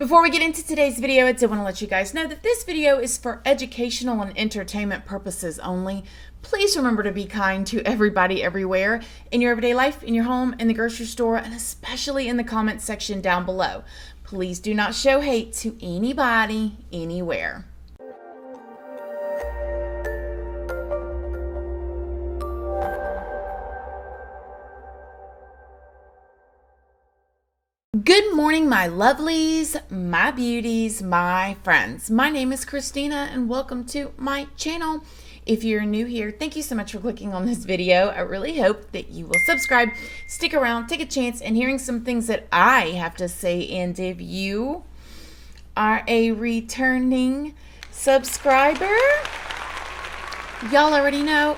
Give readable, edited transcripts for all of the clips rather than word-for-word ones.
Before we get into today's video, I did want to let you guys know that this video is for educational and entertainment purposes only. Please remember to be kind to everybody everywhere in your everyday life, in your home, in the grocery store, and especially in the comments section down below. Please do not show hate to anybody, anywhere. Good morning, my lovelies, my beauties, my friends. My name is Christina and welcome to my channel. If you're new here, thank you so much for clicking on this video. I really hope that you will subscribe, stick around, take a chance in hearing some things that I have to say. And if you are a returning subscriber, y'all already know,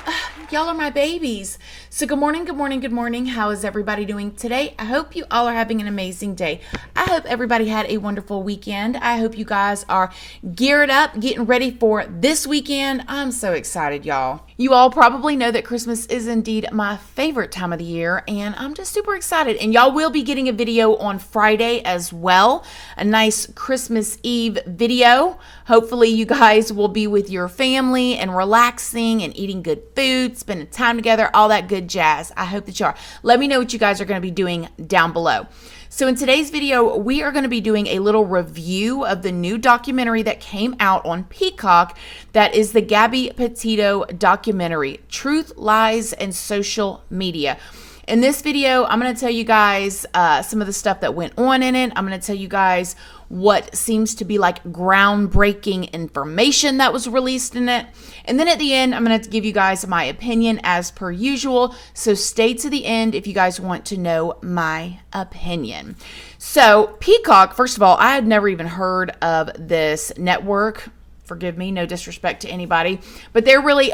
y'all are my babies. So good morning, good morning, good morning. How is everybody doing today? I hope you all are having an amazing day. I hope everybody had a wonderful weekend. I hope you guys are geared up, getting ready for this weekend. I'm so excited, y'all. You all probably know that Christmas is indeed my favorite time of the year, and I'm just super excited. And y'all will be getting a video on Friday as well, a nice Christmas Eve video. Hopefully you guys will be with your family and relaxing and eating good food, spending time together, all that good jazz. I hope that you are. Let me know what you guys are going to be doing down below. So in today's video, we are going to be doing a little review of the new documentary that came out on Peacock. That is the Gabby Petito documentary, Truth, Lies, and Social Media. In this video, I'm going to tell you guys some of the stuff that went on in it. I'm going to tell you guys what seems to be like groundbreaking information that was released in it. And then at the end, I'm going to give you guys my opinion as per usual. So stay to the end if you guys want to know my opinion. So Peacock, first of all, I had never even heard of this network. Forgive me, no disrespect to anybody, but they're really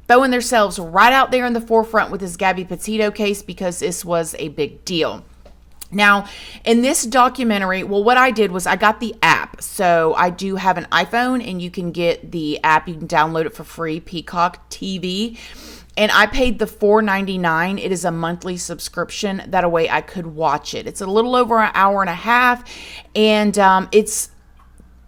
throwing themselves right out there in the forefront with this Gabby Petito case because this was a big deal. Now, in this documentary, well, what I did was I got the app. So I do have an iPhone, and you can get the app. You can download it for free, Peacock TV. And I paid the $4.99. It is a monthly subscription. That way I could watch it. It's a little over an hour and a half, and it's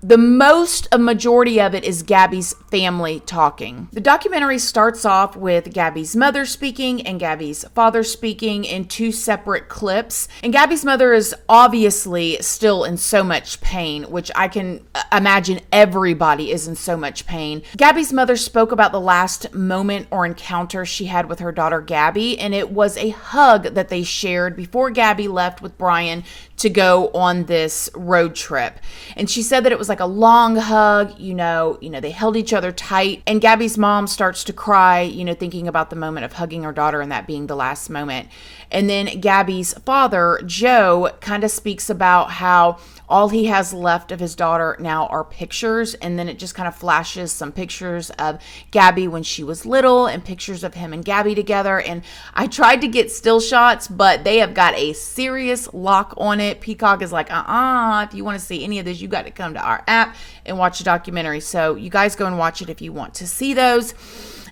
a majority of it is Gabby's family talking. The documentary starts off with Gabby's mother speaking and Gabby's father speaking in two separate clips. And Gabby's mother is obviously still in so much pain, which I can imagine everybody is in so much pain. Gabby's mother spoke about the last moment or encounter she had with her daughter Gabby, and it was a hug that they shared before Gabby left with Brian to go on this road trip. And she said that it was like a long hug, you know, they held each other tight. And Gabby's mom starts to cry, thinking about the moment of hugging her daughter and that being the last moment. And then Gabby's father, Joe, kind of speaks about how all he has left of his daughter now are pictures. And then it just kind of flashes some pictures of Gabby when she was little and pictures of him and Gabby together. And I tried to get still shots, but they have got a serious lock on it. Peacock is like, if you want to see any of this, you got to come to our app and watch the documentary. So you guys go and watch it if you want to see those.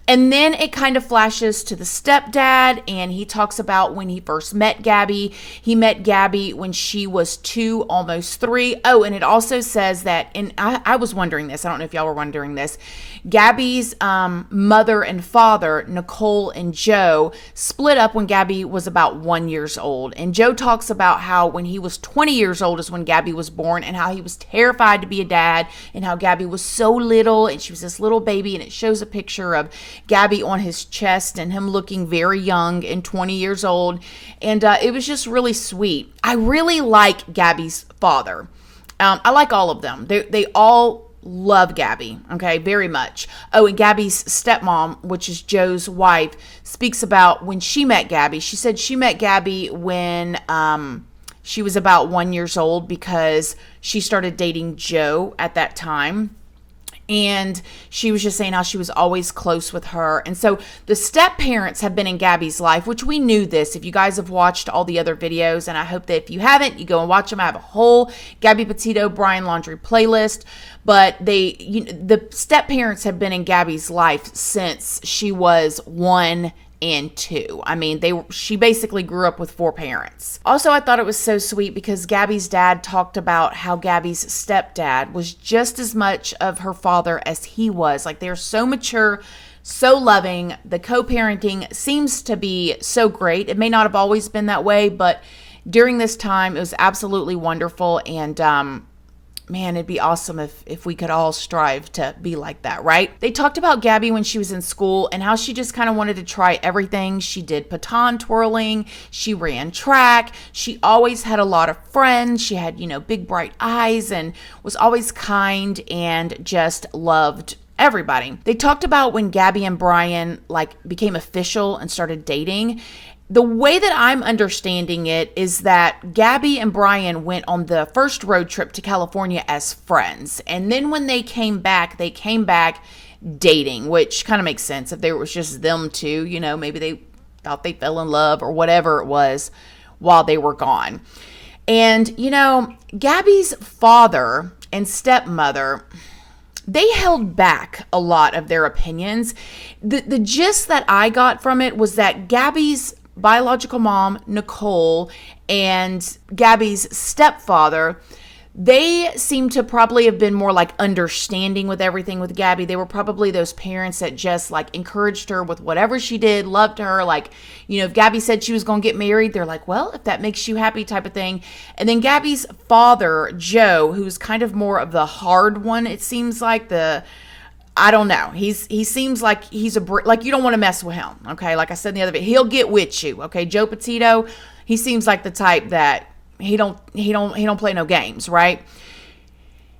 And then it kind of flashes to the stepdad, and he talks about when he first met Gabby. He met Gabby when she was 2, almost 3. Oh, and it also says that, and I was wondering this, I don't know if y'all were wondering this, Gabby's mother and father, Nicole and Joe, split up when Gabby was about 1 year old. And Joe talks about how when he was 20 years old is when Gabby was born, and how he was terrified to be a dad, and how Gabby was so little, and she was this little baby, and it shows a picture of Gabby on his chest and him looking very young and 20 years old. And it was just really sweet. I really like Gabby's father. I like all of them. They all love Gabby, okay, very much. Oh, and Gabby's stepmom, which is Joe's wife, speaks about when she met Gabby. She said she met Gabby when she was about 1 year old because she started dating Joe at that time. And she was just saying how she was always close with her. And so the step parents have been in Gabby's life, which we knew this. If you guys have watched all the other videos, and I hope that if you haven't, you go and watch them. I have a whole Gabby Petito Brian Laundry playlist. But the step parents have been in Gabby's life since she was 1 and 2. I mean, she basically grew up with 4 parents. Also, I thought it was so sweet because Gabby's dad talked about how Gabby's stepdad was just as much of her father as he was. Like, they're so mature, so loving. The co-parenting seems to be so great. It may not have always been that way, but during this time, it was absolutely wonderful. And man, it'd be awesome if we could all strive to be like that, right? They talked about Gabby when she was in school and how she just kind of wanted to try everything. She did baton twirling. She ran track. She always had a lot of friends. She had, big bright eyes and was always kind and just loved everybody. They talked about when Gabby and Brian became official and started dating. The way that I'm understanding it is that Gabby and Brian went on the first road trip to California as friends. And then when they came back dating, which kind of makes sense. If there was just them two, maybe they thought they fell in love or whatever it was while they were gone. And, Gabby's father and stepmother, they held back a lot of their opinions. The gist that I got from it was that Gabby's biological mom, Nicole, and Gabby's stepfather, they seem to probably have been more understanding with everything with Gabby. They were probably those parents that just encouraged her with whatever she did, loved her. If Gabby said she was going to get married, they're like, well, if that makes you happy type of thing. And then Gabby's father, Joe, who's kind of more of the hard one, it seems like I don't know. He seems like he's you don't want to mess with him. Okay. Like I said in the other video, he'll get with you. Okay. Joe Petito, he seems like the type that he don't play no games, right?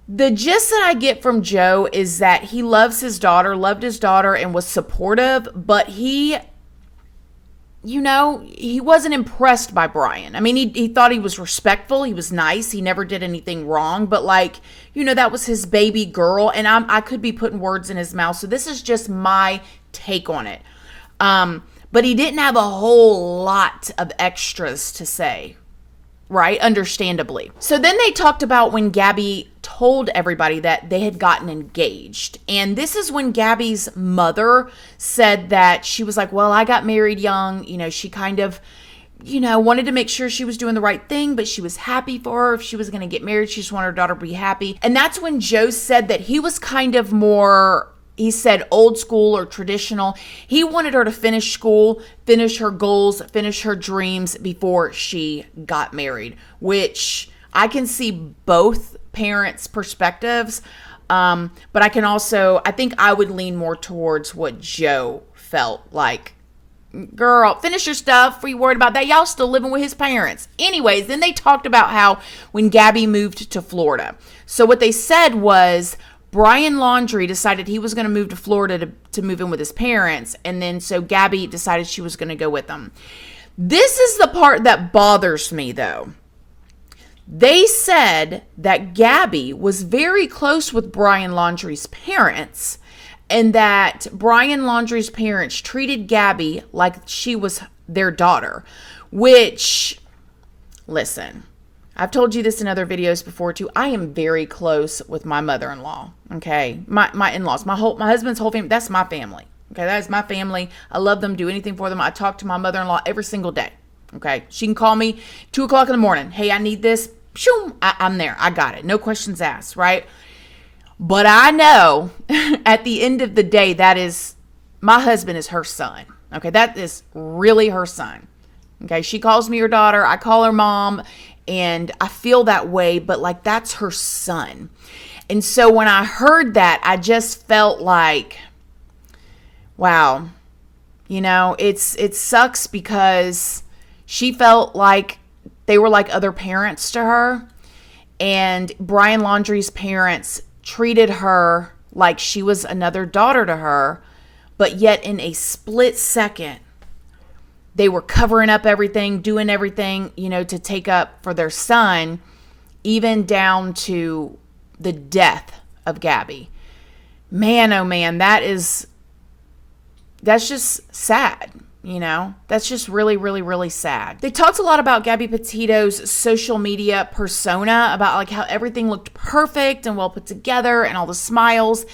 The gist that I get from Joe is that he loved his daughter, and was supportive, but he wasn't impressed by Brian. I mean, he thought he was respectful. He was nice. He never did anything wrong. But that was his baby girl. And I could be putting words in his mouth. So this is just my take on it. But he didn't have a whole lot of extras to say. Right? Understandably. So then they talked about when Gabby told everybody that they had gotten engaged. And this is when Gabby's mother said that she was like, well, I got married young. She kind of, wanted to make sure she was doing the right thing, but she was happy for her. If she was going to get married, she just wanted her daughter to be happy. And that's when Joe said that he was kind of more, he said old school or traditional. He wanted her to finish school, finish her goals, finish her dreams before she got married, which I can see both parents' perspectives. But I think I would lean more towards what Joe felt like. Girl, finish your stuff. Are you worried about that? Y'all still living with his parents. Anyways, then they talked about how when Gabby moved to Florida. So what they said was, Brian Laundrie decided he was going to move to Florida to move in with his parents. And then so Gabby decided she was going to go with them. This is the part that bothers me, though. They said that Gabby was very close with Brian Laundrie's parents and that Brian Laundrie's parents treated Gabby like she was their daughter, which, listen, I've told you this in other videos before too. I am very close with my mother-in-law. Okay. My in-laws, my husband's whole family. That's my family. Okay. That is my family. I love them. Do anything for them. I talk to my mother-in-law every single day. Okay. She can call me 2:00 in the morning. Hey, I need this. Shoom, I'm there. I got it. No questions asked. Right. But I know at the end of the day, my husband is her son. Okay. That is really her son. Okay. She calls me her daughter. I call her mom. And I feel that way, but that's her son. And so when I heard that, I just felt like, wow, it sucks because she felt like they were like other parents to her. And Brian Laundrie's parents treated her like she was another daughter to her, but yet in a split second, they were covering up everything, doing everything, to take up for their son, even down to the death of Gabby. Man, oh man, that's just sad. That's just really, really, really sad. They talked a lot about Gabby Petito's social media persona, about how everything looked perfect and well put together and all the smiles.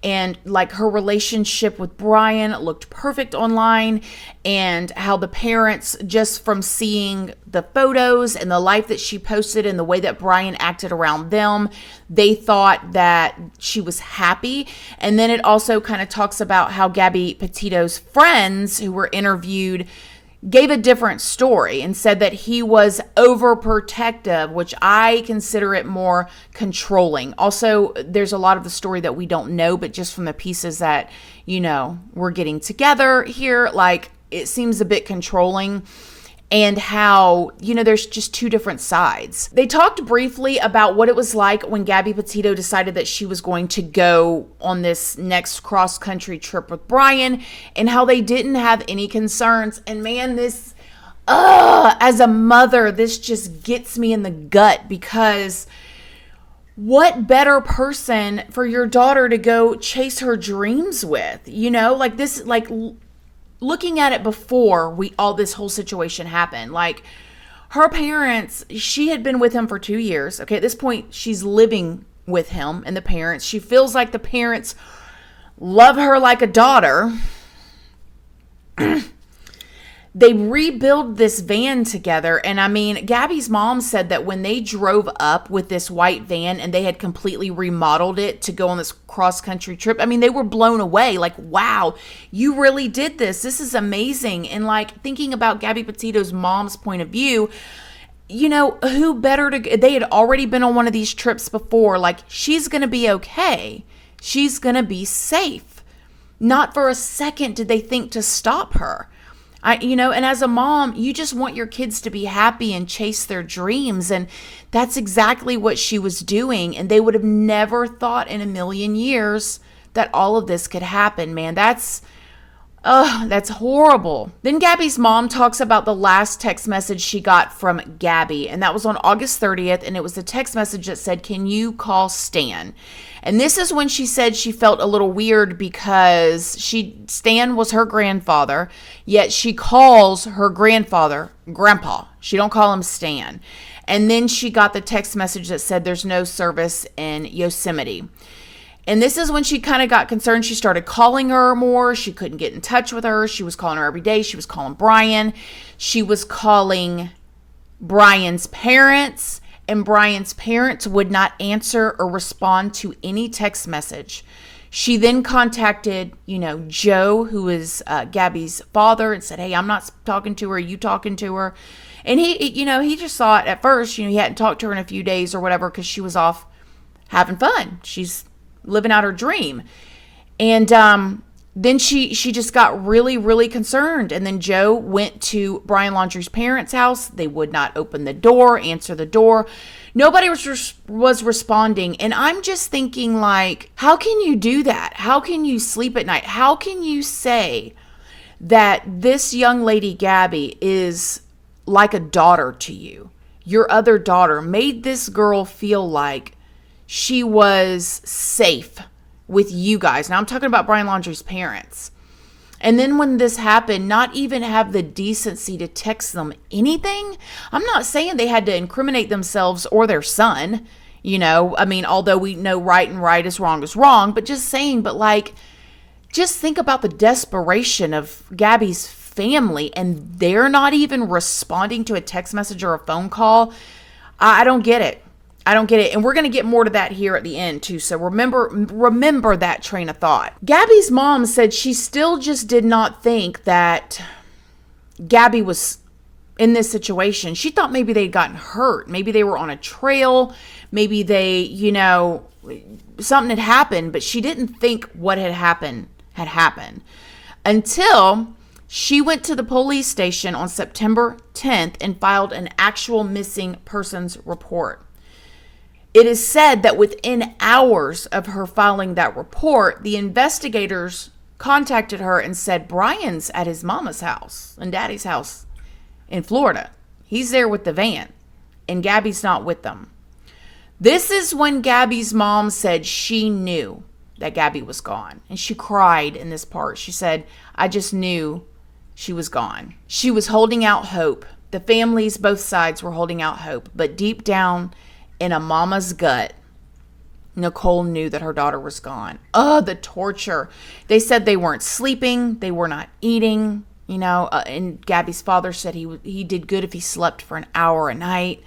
and like her relationship with Brian looked perfect online, and how the parents, just from seeing the photos and the life that she posted and the way that Brian acted around them, they thought that she was happy. And then it also kind of talks about how Gabby Petito's friends who were interviewed gave a different story and said that he was overprotective, which I consider it more controlling. Also, there's a lot of the story that we don't know, but just from the pieces that, we're getting together here, like, it seems a bit controlling. And how, there's just two different sides. They talked briefly about what it was like when Gabby Petito decided that she was going to go on this next cross-country trip with Brian, and how they didn't have any concerns. And man, this, as a mother, this just gets me in the gut, because what better person for your daughter to go chase her dreams with? Like this, like, looking at it before all this whole situation happened, like, her parents, she had been with him for 2 years. Okay, at this point, she's living with him and the parents. She feels like the parents love her like a daughter. They rebuild this van together. And I mean, Gabby's mom said that when they drove up with this white van and they had completely remodeled it to go on this cross-country trip, I mean, they were blown away. Like, wow, you really did this. This is amazing. And like, thinking about Gabby Petito's mom's point of view, who better to, they had already been on one of these trips before. Like, she's going to be okay. She's going to be safe. Not for a second did they think to stop her. And as a mom, you just want your kids to be happy and chase their dreams. And that's exactly what she was doing. And they would have never thought in a million years that all of this could happen, man. That's horrible. Then Gabby's mom talks about the last text message she got from Gabby. And that was on August 30th. And it was a text message that said, "Can you call Stan?" And this is when she said she felt a little weird, because Stan was her grandfather, yet she calls her grandfather Grandpa. She don't call him Stan. And then she got the text message that said there's no service in Yosemite. And this is when she kind of got concerned. She started calling her more. She couldn't get in touch with her. She was calling her every day. She was calling Brian. She was calling Brian's parents. And Brian's parents would not answer or respond to any text message. She then contacted, Joe, who is Gabby's father, and said, "Hey, I'm not talking to her. Are you talking to her?" And he just thought at first, he hadn't talked to her in a few days or whatever, because she was off having fun. She's living out her dream. And then she just got really, really concerned. And then Joe went to Brian Laundrie's parents' house. They would not open the door, answer the door. Nobody was responding. And I'm just thinking, like, how can you do that? How can you sleep at night? How can you say that this young lady, Gabby, is like a daughter to you? Your other daughter made this girl feel like she was safe with you guys. Now I'm talking about Brian Laundrie's parents. And then when this happened, not even have the decency to text them anything. I'm not saying they had to incriminate themselves or their son, although we know right and right is wrong, but just saying, just think about the desperation of Gabby's family, and they're not even responding to a text message or a phone call. I don't get it. And we're going to get more to that here at the end too. So remember that train of thought. Gabby's mom said she still just did not think that Gabby was in this situation. She thought maybe they'd gotten hurt. Maybe they were on a trail. Maybe they, something had happened, but she didn't think what had happened until she went to the police station on September 10th and filed an actual missing persons report. It is said that within hours of her filing that report, the investigators contacted her and said, "Brian's at his mama's house and daddy's house in Florida. He's there with the van, and Gabby's not with them." This is when Gabby's mom said she knew that Gabby was gone. And she cried in this part. She said, "I just knew she was gone." She was holding out hope. The families, both sides, were holding out hope. But deep down in a mama's gut, Nicole knew that her daughter was gone. Oh, the torture. They said they weren't sleeping. They were not eating, and Gabby's father said he did good if he slept for an hour a night.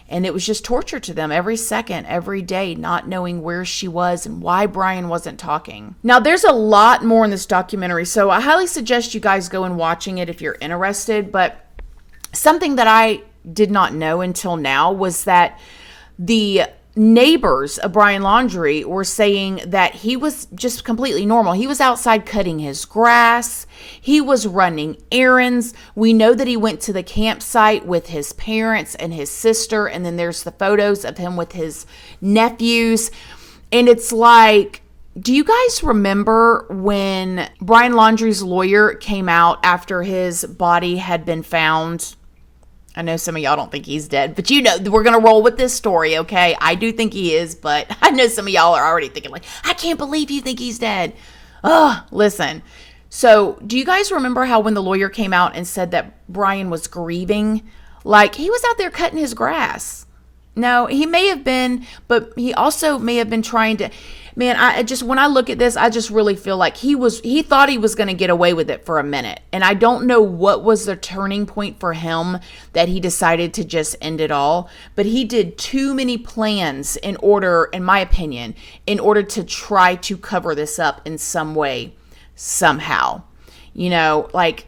And it was just torture to them every second, every day, not knowing where she was and why Brian wasn't talking. Now, there's a lot more in this documentary, so I highly suggest you guys go and watching it if you're interested. But something that I did not know until now was that the neighbors of Brian Laundrie were saying that he was just completely normal. He was outside cutting his grass. He was running errands. We know that he went to the campsite with his parents and his sister. And then there's the photos of him with his nephews. And it's like, do you guys remember when Brian Laundrie's lawyer came out after his body had been found? I know some of y'all don't think he's dead, but we're going to roll with this story, okay? I do think he is, but I know some of y'all are already thinking like, I can't believe you think he's dead. Listen. So do you guys remember how when the lawyer came out and said that Brian was grieving, like he was out there cutting his grass? No, he may have been, but he also may have been trying to, man, when I look at this, I just really feel like he thought he was going to get away with it for a minute. And I don't know what was the turning point for him that he decided to just end it all. But he did too many plans in my opinion, in order to try to cover this up in some way, somehow. Like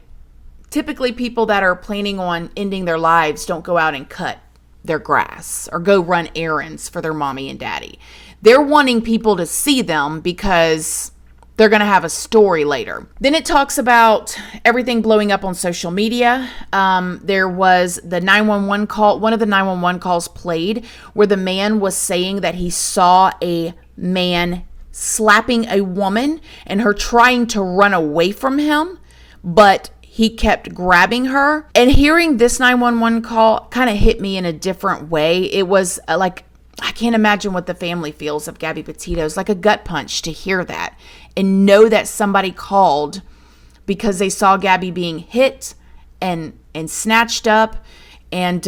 typically people that are planning on ending their lives don't go out and cut their grass or go run errands for their mommy and daddy. They're wanting people to see them because they're going to have a story later. Then it talks about everything blowing up on social media. There was the 911 call. One of the 911 calls played where the man was saying that he saw a man slapping a woman and her trying to run away from him, but he kept grabbing her. And hearing this 911 call kind of hit me in a different way. It was like, I can't imagine what the family feels of Gabby Petito. It's like a gut punch to hear that and know that somebody called because they saw Gabby being hit and snatched up, and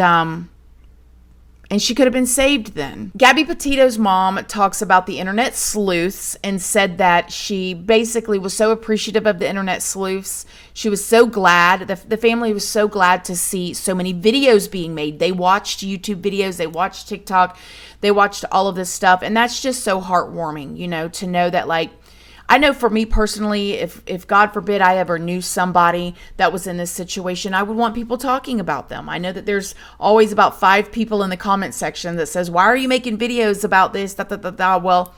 she could have been saved then. Gabby Petito's mom talks about the internet sleuths and said that she basically was so appreciative of the internet sleuths. She was so glad, the family was so glad to see so many videos being made. They watched YouTube videos, they watched TikTok, they watched all of this stuff. And that's just so heartwarming, to know that, like, I know for me personally, if God forbid I ever knew somebody that was in this situation, I would want people talking about them. I know that there's always about 5 people in the comment section that says, why are you making videos about this? Well,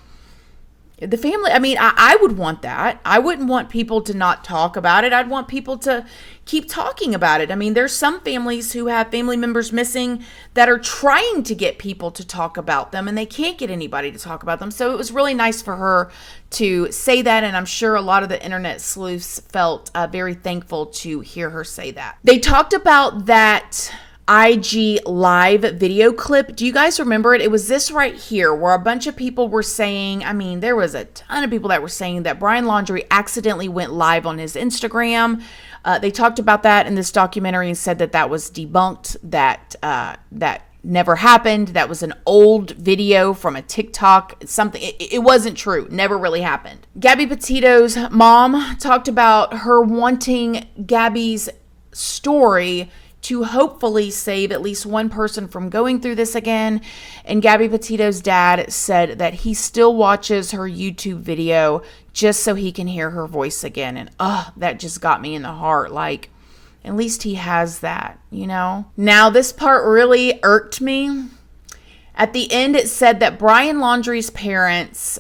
the family, I would want that. I wouldn't want people to not talk about it. I'd want people to keep talking about it. There's some families who have family members missing that are trying to get people to talk about them, and they can't get anybody to talk about them. So it was really nice for her to say that, and I'm sure a lot of the internet sleuths felt very thankful to hear her say that. They talked about that IG live video clip. Do you guys remember it? It was this right here where a bunch of people were saying, there was a ton of people that were saying that Brian Laundrie accidentally went live on his Instagram. They talked about that in this documentary and said that was debunked, that never happened. That was an old video from a TikTok, something. It wasn't true. Never really happened. Gabby Petito's mom talked about her wanting Gabby's story to hopefully save at least one person from going through this again. And Gabby Petito's dad said that he still watches her YouTube video just so he can hear her voice again. And that just got me in the heart. Like, at least he has that, Now, this part really irked me. At the end, it said that Brian Laundrie's parents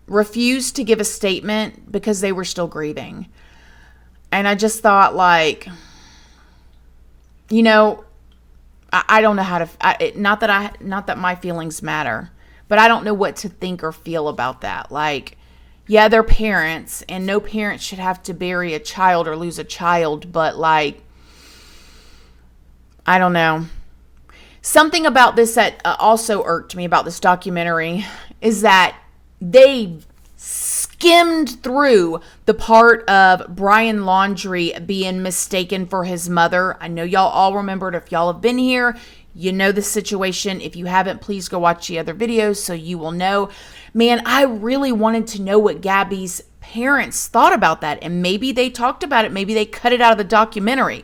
refused to give a statement because they were still grieving. And I just thought, like, I don't know how to, not that my feelings matter, but I don't know what to think or feel about that. Like, yeah, they're parents, and no parent should have to bury a child or lose a child, but like, I don't know. Something about this that also irked me about this documentary is that they skimmed through the part of Brian Laundrie being mistaken for his mother. I know y'all all remembered. If y'all have been here, You know the situation. If you haven't, please go watch the other videos so you will know. Man, I really wanted to know what Gabby's parents thought about that. And maybe they talked about it. Maybe they cut it out of the documentary.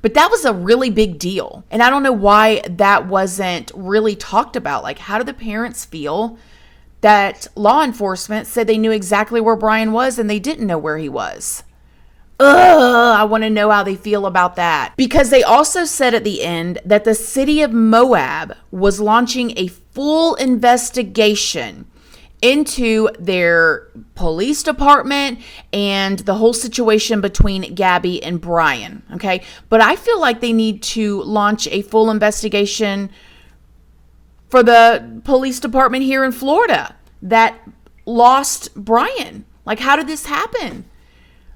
But that was a really big deal. And I don't know why that wasn't really talked about. Like, how do the parents feel that law enforcement said they knew exactly where Brian was and they didn't know where he was? Ugh, I want to know how they feel about that. Because they also said at the end that the city of Moab was launching a full investigation into their police department and the whole situation between Gabby and Brian. Okay. But I feel like they need to launch a full investigation for the police department here in Florida that lost Brian. Like, how did this happen?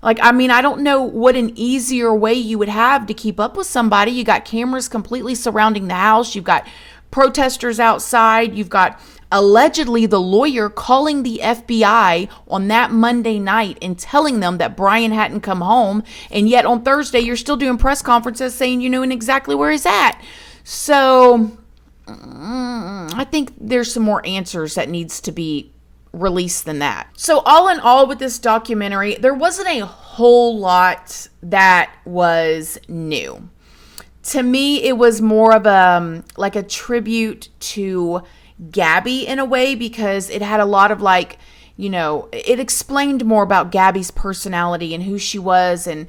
Like, I mean, I don't know what an easier way you would have to keep up with somebody. You got cameras completely surrounding the house. You've got protesters outside. You've got allegedly the lawyer calling the FBI on that Monday night and telling them that Brian hadn't come home. And yet on Thursday, you're still doing press conferences saying you know exactly where he's at. So I think there's some more answers that needs to be released than that. So all in all with this documentary, there wasn't a whole lot that was new. To me, it was more of like a tribute to Gabby in a way, because it had a lot of like, you know, it explained more about Gabby's personality and who she was and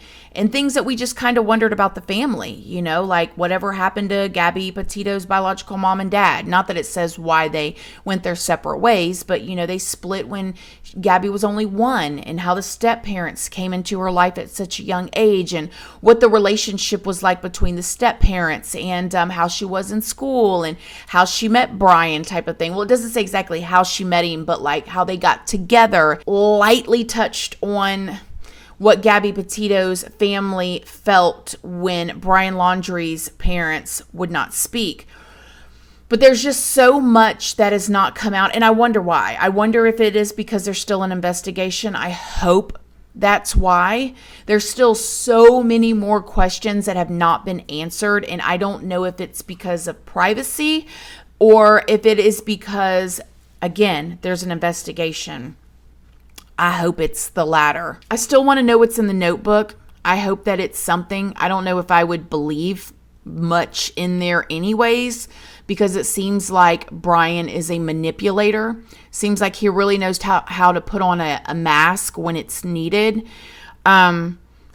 things that we just kind of wondered about the family, you know, like whatever happened to Gabby Petito's biological mom and dad. Not that it says why they went their separate ways, but, you know, they split when Gabby was only 1, and how the step parents came into her life at such a young age, and what the relationship was like between the step parents, and how she was in school and how she met Brian type of thing. Well, it doesn't say exactly how she met him, but like how they got together. Lightly touched on what Gabby Petito's family felt when Brian Laundries' parents would not speak. But there's just so much that has not come out, and I wonder why. I wonder if it is because there's still an investigation. I hope that's why. There's still so many more questions that have not been answered, and I don't know if it's because of privacy or if it is because, again, there's an investigation. I hope it's the latter. I still want to know what's in the notebook. I hope that it's something. I don't know if I would believe much in there anyways, because it seems like Brian is a manipulator. Seems like he really knows how to put on a mask when it's needed. But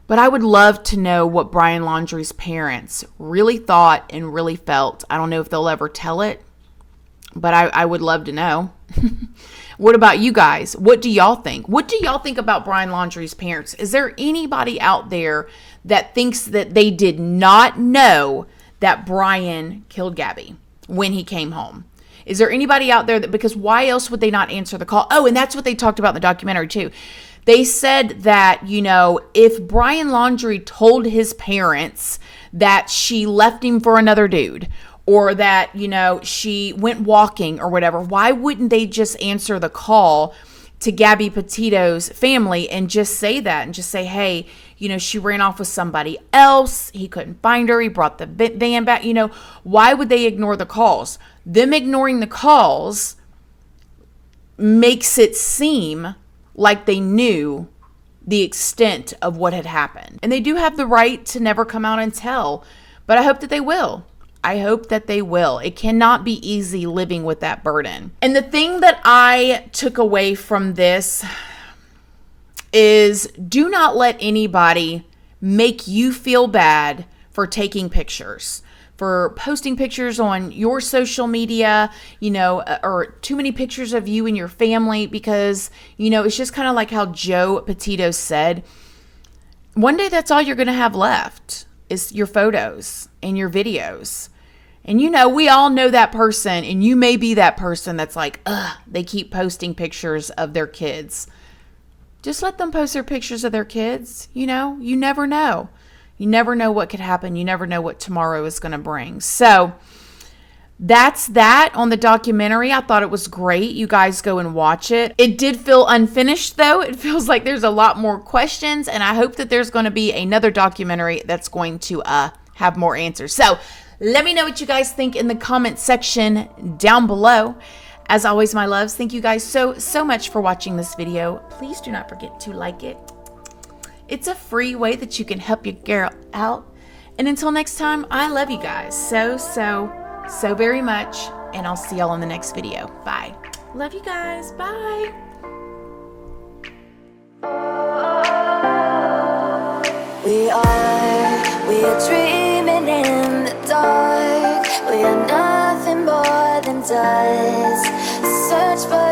I would love to know what Brian Laundrie's parents really thought and really felt. I don't know if they'll ever tell it, but I would love to know. What about you guys? What do y'all think? What do y'all think about Brian Laundrie's parents? Is there anybody out there that thinks that they did not know that Brian killed Gabby when he came home? Is there anybody out there that, because why else would they not answer the call? Oh, and that's what they talked about in the documentary too. They said that, you know, if Brian Laundrie told his parents that she left him for another dude, or that, you know, she went walking or whatever, why wouldn't they just answer the call to Gabby Petito's family and just say that, and just say, hey, you know, she ran off with somebody else. He couldn't find her. He brought the van back. You know, why would they ignore the calls? Them ignoring the calls makes it seem like they knew the extent of what had happened. And they do have the right to never come out and tell, but I hope that they will. I hope that they will. It cannot be easy living with that burden. And the thing that I took away from this is, do not let anybody make you feel bad for taking pictures, for posting pictures on your social media, you know, or too many pictures of you and your family, because, you know, it's just kind of like how Joe Petito said, one day that's all you're going to have left is your photos and your videos. And, you know, we all know that person, and you may be that person that's like, they keep posting pictures of their kids. Just let them post their pictures of their kids. You know, you never know. You never know what could happen. You never know what tomorrow is going to bring. So that's that on the documentary. I thought it was great. You guys go and watch it. It did feel unfinished, though. It feels like there's a lot more questions, and I hope that there's going to be another documentary that's going to have more answers. So Let me know what you guys think in the comment section down below. As always, my loves, thank you guys so much for watching this video. Please do not forget to like it. It's a free way that you can help your girl out. And until next time, I love you guys so very much. And I'll see y'all in the next video. Bye. Love you guys. Bye. We are dreaming in the dark. We are nothing more than dust. Search for